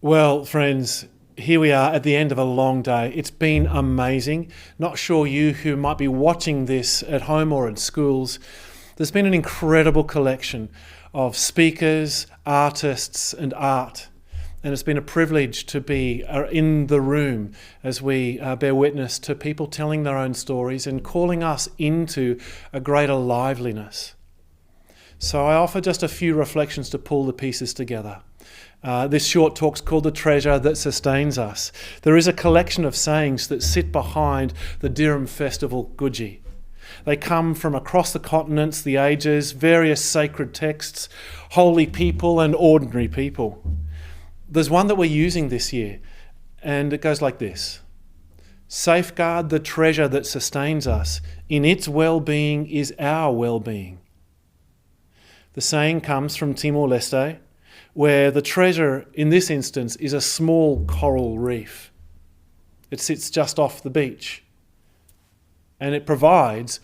Well, friends, here we are at the end of a long day. It's been amazing. Not sure you who might be watching this at home or in schools. There's been an incredible collection of speakers, artists, and art. And it's been a privilege to be in the room as we bear witness to people telling their own stories and calling us into a greater liveliness. So I offer just a few reflections to pull the pieces together. This short talk's called The Treasure That Sustains Us. There is a collection of sayings that sit behind the Dirrum Festival Goodji. They come from across the continents, the ages, various sacred texts, holy people and ordinary people. There's one that we're using this year, and it goes like this. Safeguard the treasure that sustains us. In its well-being is our well-being. The saying comes from Timor-Leste, where the treasure in this instance is a small coral reef. It sits just off the beach, and it provides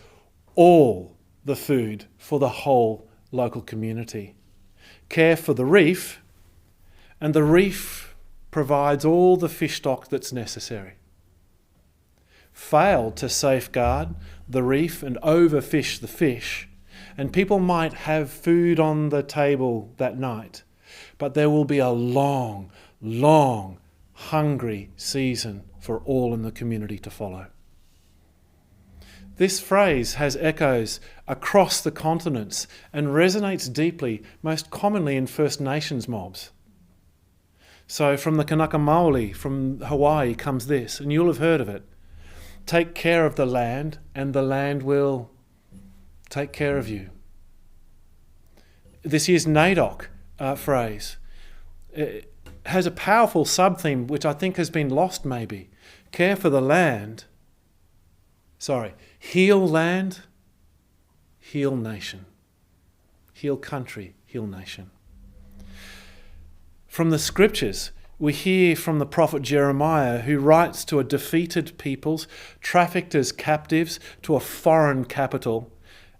all the food for the whole local community. Care for the reef, and the reef provides all the fish stock that's necessary. Fail to safeguard the reef and overfish the fish, and people might have food on the table that night, but there will be a long, long, hungry season for all in the community to follow. This phrase has echoes across the continents and resonates deeply, most commonly in First Nations mobs. So from the Kanaka Maoli, from Hawaii, comes this, and you'll have heard of it. Take care of the land, and the land will take care of you. This year's NAIDOC phrase it has a powerful sub-theme which I think has been lost maybe. Care for the land. Heal land, heal nation. Heal country, heal nation. From the scriptures, we hear from the prophet Jeremiah, who writes to a defeated peoples, trafficked as captives to a foreign capital,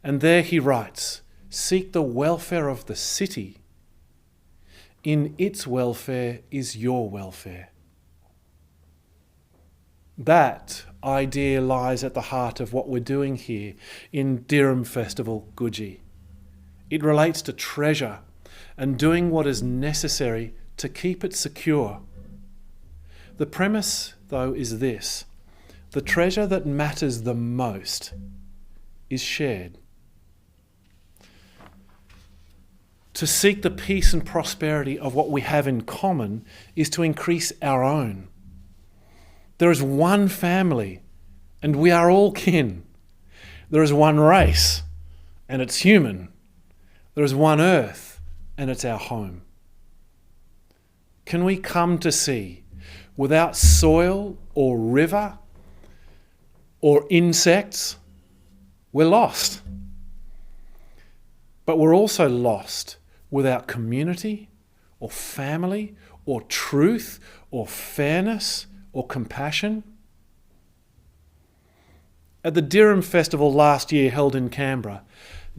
and there he writes, seek the welfare of the city. In its welfare is your welfare. That idea lies at the heart of what we're doing here in Dirrum Festival Goodji. It relates to treasure and doing what is necessary to keep it secure. The premise, though, is this. The treasure that matters the most is shared. To seek the peace and prosperity of what we have in common is to increase our own. There is one family, and we are all kin. There is one race, and it's human. There is one earth, and it's our home. Can we come to see, without soil or river or insects, we're lost. But we're also lost without community or family or truth or fairness or compassion. At the Dirrum Festival last year held in Canberra,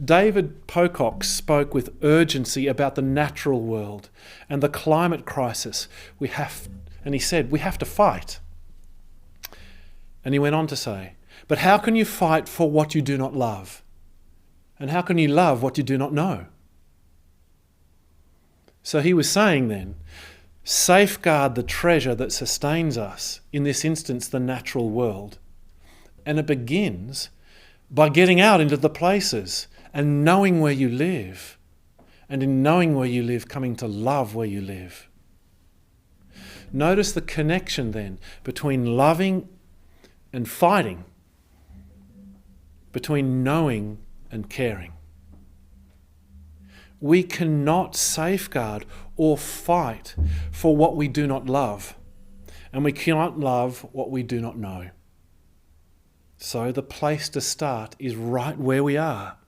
David Pocock spoke with urgency about the natural world and the climate crisis and he said, we have to fight. And he went on to say, but how can you fight for what you do not love? And how can you love what you do not know? So he was saying then, safeguard the treasure that sustains us, in this instance the natural world. And it begins by getting out into the places and knowing where you live. And in knowing where you live, coming to love where you live. Notice the connection then between loving and fighting, between knowing and caring. We cannot safeguard or fight for what we do not love, and we cannot love what we do not know. So the place to start is right where we are,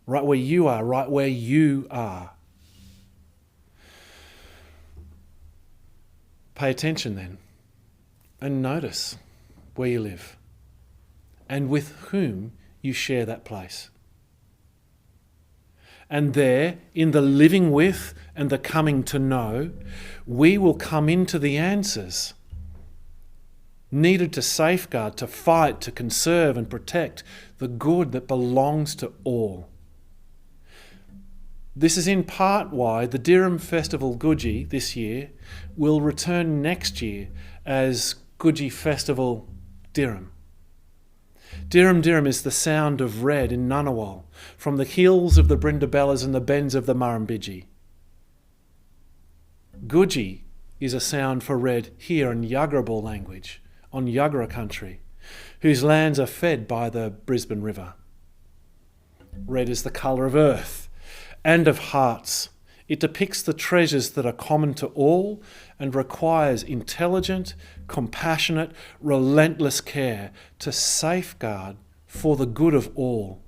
right where you are, right where you are. Pay attention then, and notice where you live, and with whom you share that place. And there, in the living with and the coming to know, we will come into the answers needed to safeguard, to fight, to conserve and protect the good that belongs to all. This is in part why the Dirrum Festival Goodji this year will return next year as Goodji Festival Dirrum. Dirrum is the sound of red in Ngunnawal, from the hills of the Brindabellas and the bends of the Murrumbidgee. Goodji is a sound for red here in Yuggera language, on Yuggera country, whose lands are fed by the Brisbane River. Red is the colour of earth and of hearts. It depicts the treasures that are common to all and requires intelligent, compassionate, relentless care to safeguard for the good of all.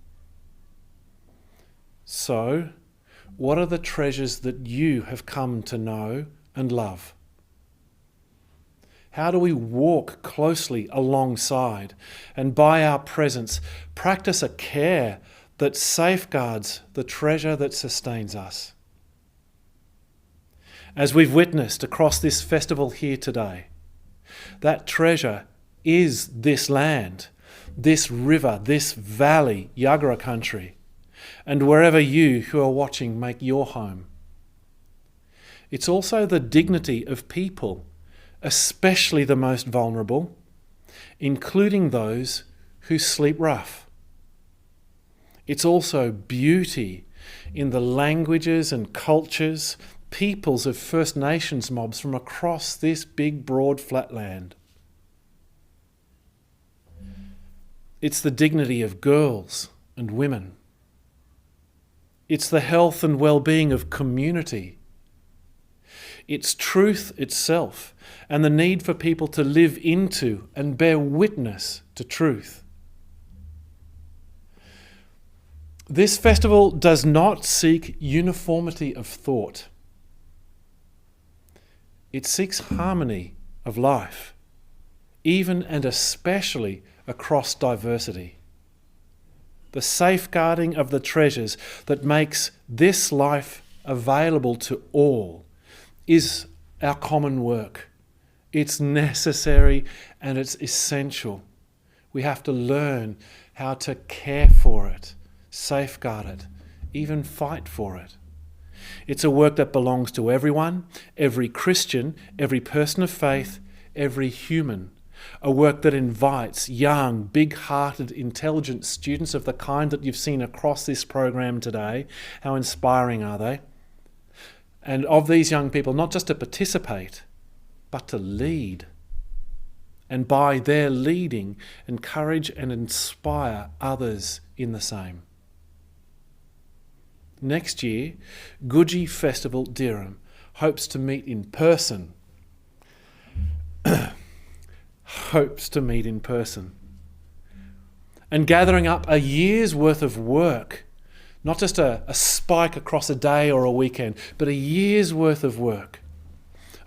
So, what are the treasures that you have come to know and love? How do we walk closely alongside and by our presence practice a care that safeguards the treasure that sustains us? As we've witnessed across this festival here today, that treasure is this land, this river, this valley, Yuggera country, and wherever you who are watching make your home. It's also the dignity of people, especially the most vulnerable, including those who sleep rough. It's also beauty in the languages and cultures, peoples of First Nations mobs from across this big, broad, flat land. It's the dignity of girls and women. It's the health and well-being of community. It's truth itself and the need for people to live into and bear witness to truth. This festival does not seek uniformity of thought. It seeks harmony of life, even and especially across diversity. The safeguarding of the treasures that makes this life available to all is our common work. It's necessary and it's essential. We have to learn how to care for it, safeguard it, even fight for it. It's a work that belongs to everyone, every Christian, every person of faith, every human. A work that invites young, big-hearted, intelligent students of the kind that you've seen across this program today. How inspiring are they? And of these young people, not just to participate, but to lead. And by their leading, encourage and inspire others in the same. Next year, Goodji Festival Dirrum hopes to meet in person. And gathering up a year's worth of work, not just a spike across a day or a weekend, but a year's worth of work,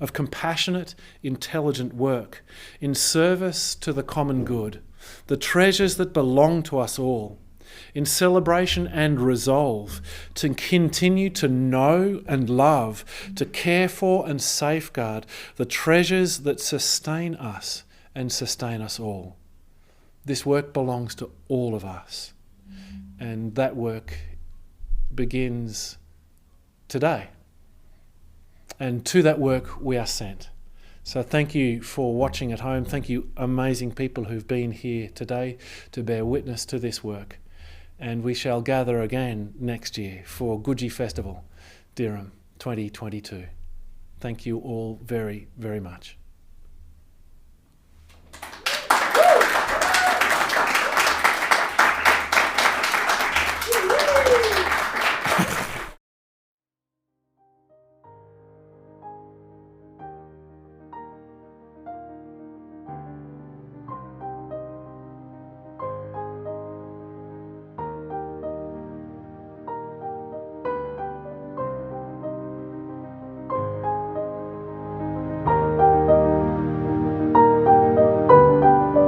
of compassionate, intelligent work in service to the common good, the treasures that belong to us all, in celebration and resolve to continue to know and love, to care for and safeguard the treasures that sustain us and sustain us all. This work belongs to all of us, and that work begins today. And to that work we are sent. So thank you for watching at home. Thank you, amazing people who've been here today to bear witness to this work. And we shall gather again next year for Goodji Festival, Dirrum 2022. Thank you all very, very much.